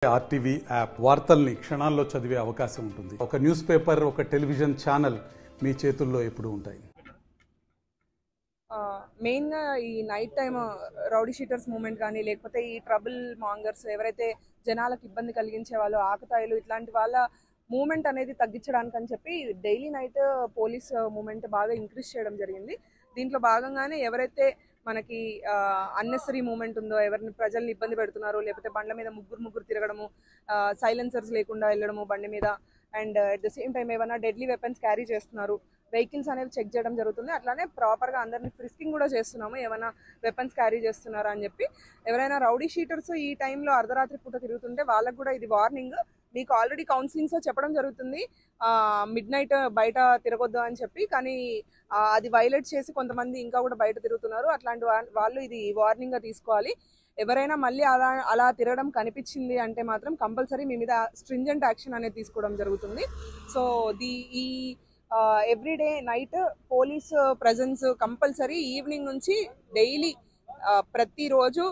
RTV app వార్తల్ని క్షణాల్లో చదివే అవకాశం ఉంటుంది. ఒక న్యూస్ పేపర్, ఒక టెలివిజన్ ఛానల్ మీ చేతుల్లో ఎప్పుడు ఉంటాయి. మెయిన్గా ఈ night time rowdy sheeters movement కానీ లేకపోతే ఈ ట్రబుల్ మాంగర్స్ ఎవరైతే జనాలకు ఇబ్బంది కలిగించే వాళ్ళు ఆకతాయిలు ఇట్లాంటి వాళ్ళ మూమెంట్ అనేది తగ్గించడానికి అని చెప్పి డైలీ నైట్ పోలీస్ మూమెంట్ బాగా ఇంక్రీజ్ చేయడం జరిగింది. దీంట్లో భాగంగానే ఎవరైతే మనకి అన్నెసరీ మూమెంట్ ఉందో, ఎవరిని ప్రజల్ని ఇబ్బంది పెడుతున్నారో, లేకపోతే బండ్ల మీద ముగ్గురు తిరగడము, సైలెన్సర్స్ లేకుండా వెళ్ళడము బండి మీద, and at the same time ఏమైనా డెడ్లీ వెపన్స్ క్యారీ చేస్తున్నారు, వెహికల్స్ అనేవి చెక్ చేయడం జరుగుతుంది. అట్లానే ప్రాపర్గా అందరినీ ఫ్రిస్కింగ్ కూడా చేస్తున్నాము ఏమైనా వెపన్స్ క్యారీ చేస్తున్నారా అని చెప్పి. ఎవరైనా రౌడీ షీటర్స్ ఈ టైంలో అర్ధరాత్రి పూట తిరుగుతుంటే వాళ్ళకు కూడా ఇది వార్నింగ్. మీకు ఆల్రెడీ కౌన్సిలింగ్స్లో చెప్పడం జరుగుతుంది మిడ్ నైట్ బయట తిరగొద్దు అని చెప్పి, కానీ అది వైలేట్ చేసి కొంతమంది ఇంకా కూడా బయట తిరుగుతున్నారు. అట్లాంటి వాళ్ళు ఇది వార్నింగ్గా తీసుకోవాలి. ఎవరైనా మళ్ళీ అలా తిరగడం కనిపించింది అంటే మాత్రం కంపల్సరీ మీ మీద స్ట్రింజెంట్ యాక్షన్ అనేది తీసుకోవడం జరుగుతుంది. సో ఈ everyday night police presence compulsory evening నుంచి డైలీ ప్రతిరోజు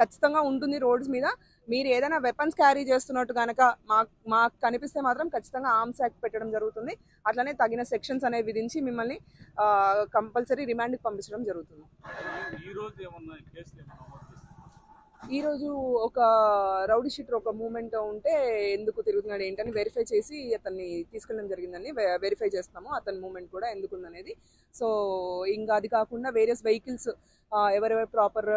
ఖచ్చితంగా ఉంటుంది రోడ్స్ మీద. మీరు ఏదైనా వెపన్స్ క్యారీ చేస్తున్నట్టు కనుక మాకు కనిపిస్తే మాత్రం ఖచ్చితంగా ఆర్మ్స్ యాక్ట్ పెట్టడం జరుగుతుంది. అట్లనే తగిన సెక్షన్స్ అనేవి విధించి మిమ్మల్ని కంపల్సరీ రిమాండ్కి పంపించడం జరుగుతుంది. ఈరోజు ఒక రౌడీ షీటర్ ఒక మూమెంట్ ఉంటే ఎందుకు తిరుగుతున్నాడు ఏంటని వెరిఫై చేసి అతన్ని తీసుకెళ్ళడం జరిగిందని వెరిఫై చేస్తాము అతని మూమెంట్ కూడా ఎందుకు ఉందనేది. సో ఇంకా అది కాకుండా వేరియస్ వెహికల్స్ ఎవరెవరు ప్రాపర్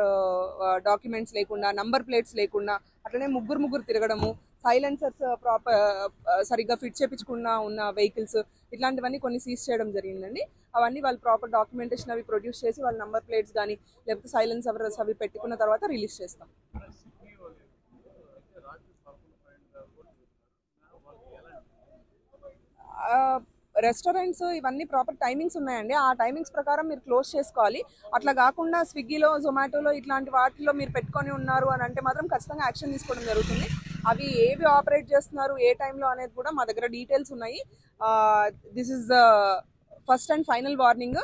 డాక్యుమెంట్స్ లేకుండా, నంబర్ ప్లేట్స్ లేకుండా, అట్లనే ముగ్గురు తిరగడము, సైలెన్సర్స్ ప్రాపర్ సరిగ్గా ఫిట్ చేయించకుండా ఉన్న వెహికల్స్, ఇట్లాంటివన్నీ కొన్ని సీజ్ చేయడం జరిగిందండి. అవన్నీ వాళ్ళు ప్రాపర్ డాక్యుమెంటేషన్ అవి ప్రొడ్యూస్ చేసి వాళ్ళ నంబర్ ప్లేట్స్ కానీ లేకపోతే సైలెన్సర్స్ అవి పెట్టుకున్న తర్వాత రిలీజ్ చేస్తాం. రెస్టారెంట్స్ ఇవన్నీ ప్రాపర్ టైమింగ్స్ ఉన్నాయండి. ఆ టైమింగ్స్ ప్రకారం మీరు క్లోజ్ చేసుకోవాలి. అట్లా కాకుండా స్విగ్గీలో, జొమాటోలో ఇట్లాంటి వాటిలో మీరు పెట్టుకొని ఉన్నారు అని అంటే మాత్రం ఖచ్చితంగా యాక్షన్ తీసుకోవడం జరుగుతుంది. అవి ఏవి ఆపరేట్ చేస్తున్నారు, ఏ టైంలో అనేది కూడా మా దగ్గర డీటెయిల్స్ ఉన్నాయి. This is the first and final warning.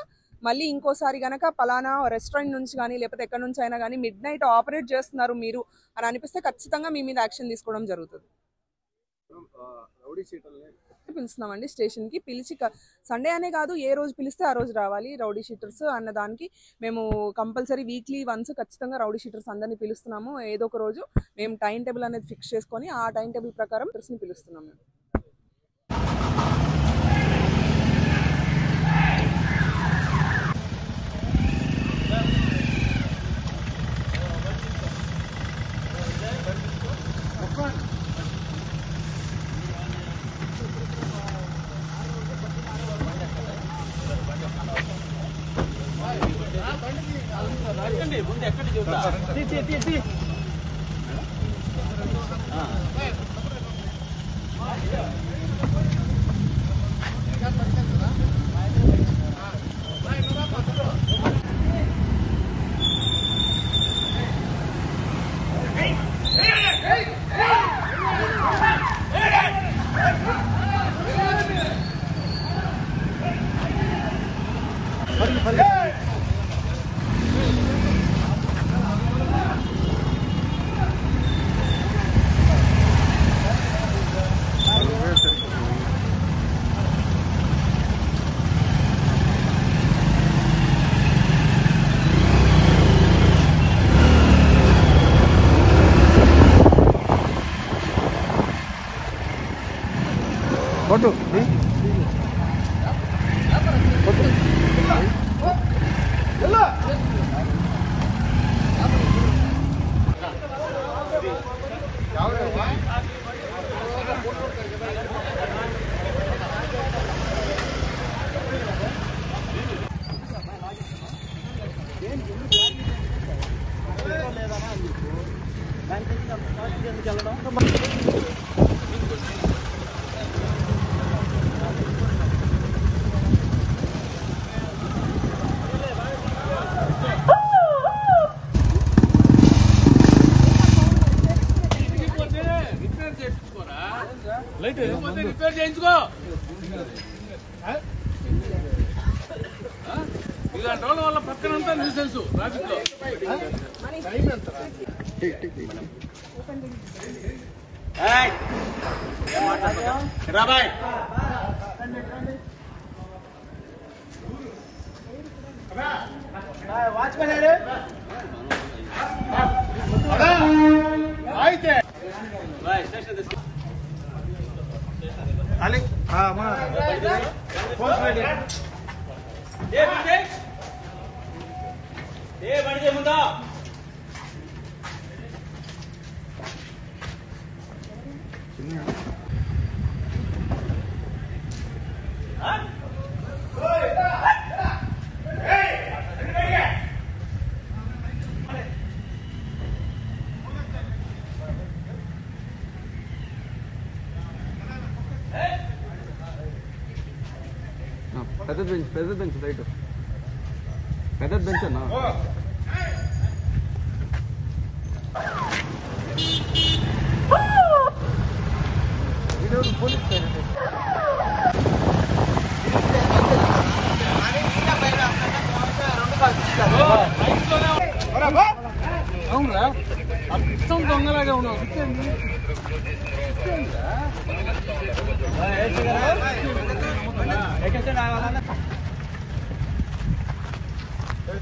మళ్ళీ ఇంకోసారి కనుక పలానా రెస్టారెంట్ నుంచి కానీ లేకపోతే ఎక్కడి నుంచి అయినా కానీ మిడ్ నైట్ ఆపరేట్ చేస్తున్నారు మీరు అని అనిపిస్తే ఖచ్చితంగా మీ మీద యాక్షన్ తీసుకోవడం జరుగుతుంది. పిలుస్తున్నామండి స్టేషన్కి. పిలిచి సండే అనే కాదు, ఏ రోజు పిలిస్తే ఆ రోజు రావాలి. రౌడీ షీటర్స్ అన్న దానికి మేము కంపల్సరీ వీక్లీ వన్స్ ఖచ్చితంగా రౌడీ షీటర్స్ అందరినీ పిలుస్తున్నాము. ఏదో ఒక రోజు మేము టైం టేబుల్ అనేది ఫిక్స్ చేసుకొని ఆ టైం టేబుల్ ప్రకారం పిలుస్తున్నాం మేము. రిపేర్ చేయించుకో. ఇలాంటి వాళ్ళ వల్ల పక్కనంతా న్యూసెన్స్ ట్రాఫిక్ లో. ముందా పెద్ద బెంచ్ రైట్ పెద్ద బెంచ్ అన్నా పోలీస్ అవునరా అర్థం దొంగలాగా ఉన్నావు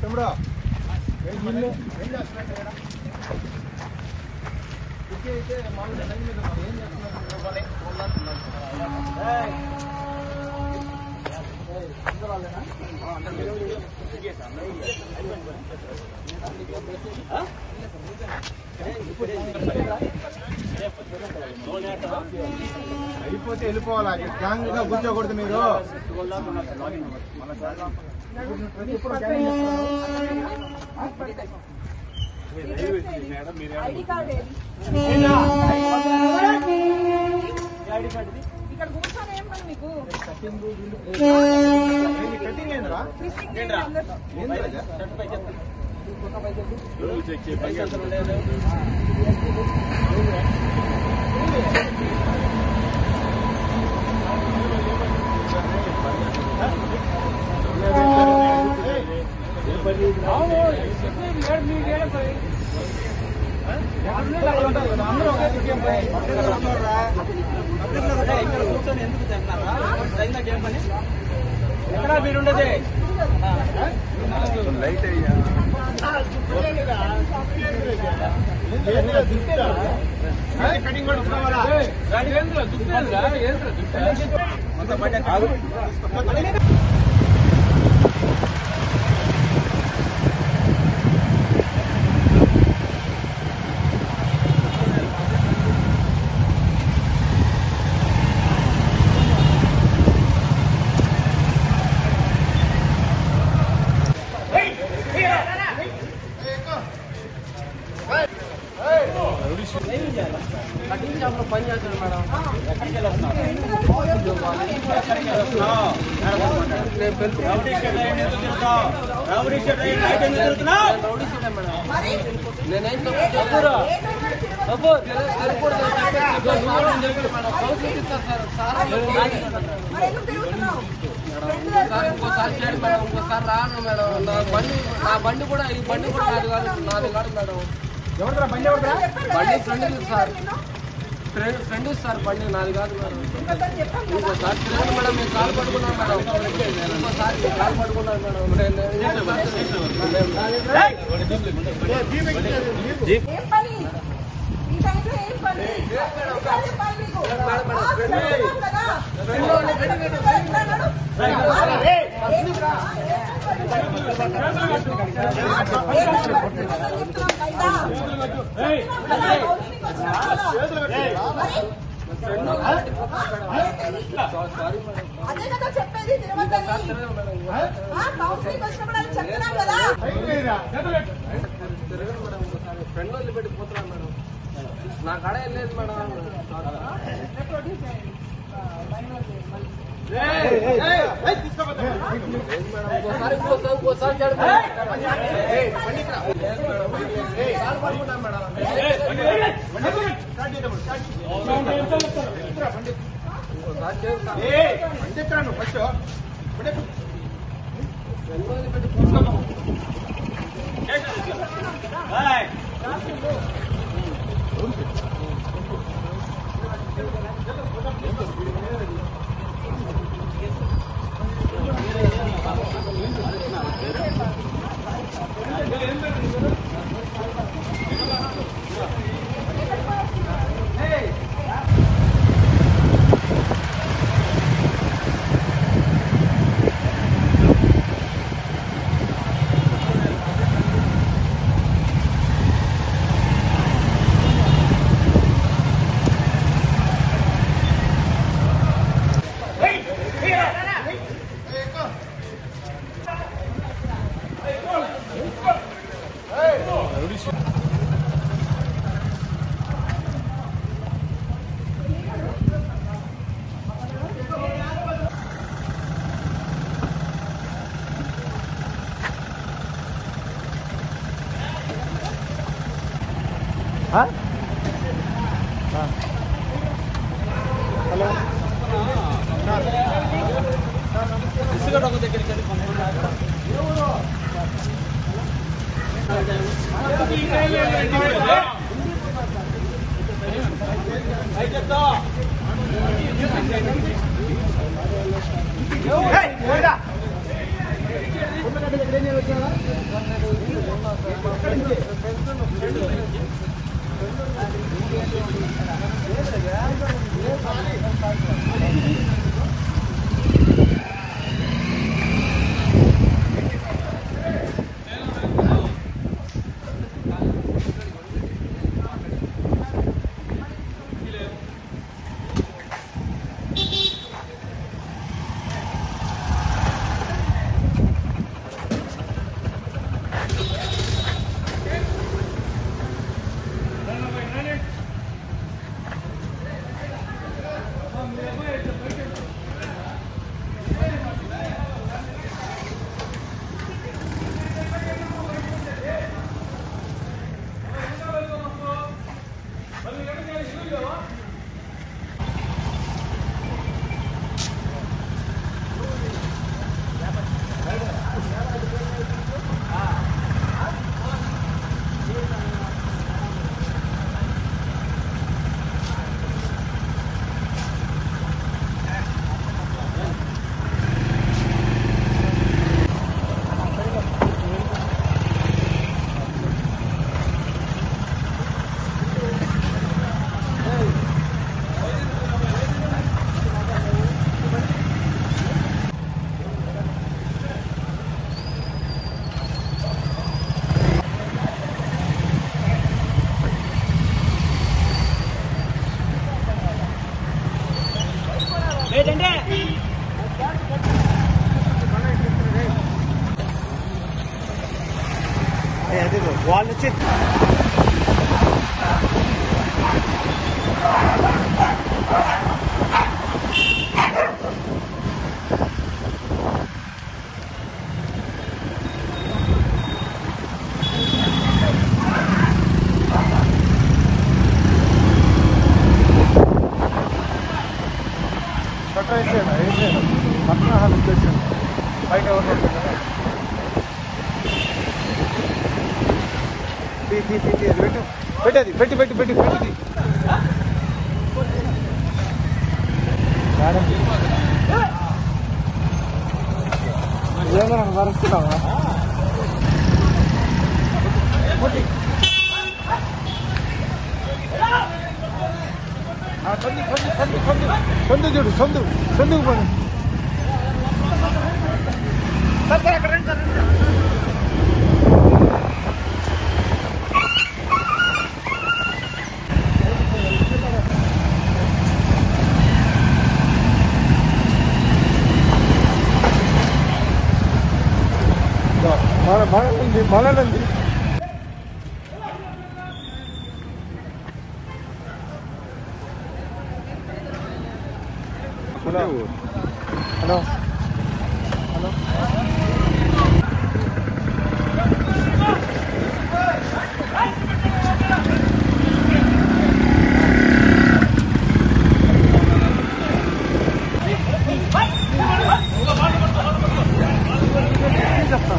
తమ్ముడు అయిపోతే వెళ్ళిపోవాలి గ్యాంగ్ గా కూర్చోకూడదు మీరు ఇక్కడ కూర్చొని ఏం పని మీకు కటింగ్ ఏంద్రా కూర్చొని ఎందుకు తింటున్నారా ఎక్కడ మీరుండేది లైట్ అయ్యా కటింగ్ కటింగ్ షాప్ లో పని చేస్తాడు మేడం ఎక్కడికి వెళ్తున్నారు నేనేం చెప్తాను ఇంకోసారి చేయండి మేడం ఇంకోసారి రాను మేడం నా బండి కూడా ఈ బండి కూడా నాది కాదు మేడం ఎవరిరా బండి ఎవరిరా బండి ఫ్రెండ్ సార్ ఫ్రెండ్ సార్ బండి నాది కాదు మేడం ఇంకోసారి తిరగండి మేడం నేను కాలు పట్టుకున్నాను మేడం ఇంకోసారి కాలు పట్టుకున్నాను మేడం అదే కదా చెప్పేది తిరగద్దని కౌన్సిలింగ్ వచ్చినప్పుడు అని చెప్తున్నాం కదా ఫ్రెండ్ వాళ్ళు పెట్టి పోతున్నాను మేడం నా కాడ ఏం లేదు మేడం ఇంకోసారి వాళ్ళ నుంచి బయట పెట్టది పెట్టి పెట్టి పెట్టి పెట్టింది ఏమన్నా వరుస్తున్నావా సొందు చూడు సొందుకు పని సార్ అక్కడ రండి సార్ మనండి హలో హలో హలో చెప్తా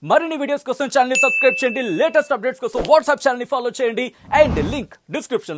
మరిన్ని వీడియోస్ కోసం ఛానల్ ని సబ్స్క్రైబ్ చేయండి. లేటెస్ట్ అప్డేట్స్ కోసం వాట్సాప్ ఛానల్ ని ఫాలో చేయండి. And link description